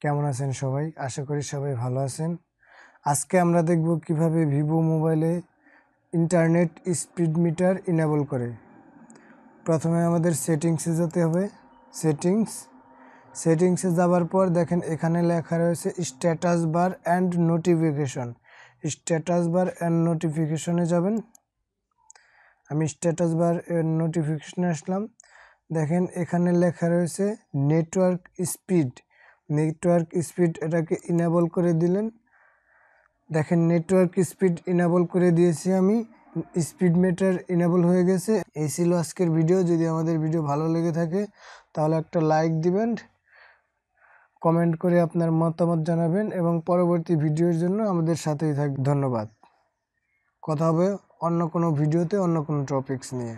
কেমন আছেন সবাই? আশা করি সবাই ভালো আছেন। আজকে আমরা দেখব কিভাবে ভিভো মোবাইলে ইন্টারনেট স্পিড মিটার ইনেবল করে। প্রথমে আমাদের সেটিংসে যেতে হবে। সেটিংসে যাওয়ার পর দেখেন এখানে লেখা রয়েছে status bar and notification. Status bar and নোটিফিকেশনে যাবেন। আমি স্ট্যাটাস বার নোটিফিকেশনে আসলাম। দেখেন এখানে লেখা রয়েছে নেটওয়ার্ক স্পিড, এটাকে ইনেবল করে দিলেন। দেখেন নেটওয়ার্ক স্পিড ইনেবল করে দিয়েছি আমি, স্পিড মিটার ইনেবল হয়ে গেছে। এই ছিল আজকের ভিডিও। যদি আমাদের ভিডিও ভালো লেগে থাকে তাহলে একটা লাইক দিবেন, কমেন্ট করে আপনার মতামত জানাবেন এবং পরবর্তী ভিডিওর জন্য আমাদের সাথেই থাকবেন। ধন্যবাদ। কথা হবে অন্য কোনো ভিডিওতে অন্য কোনো টপিকস নিয়ে।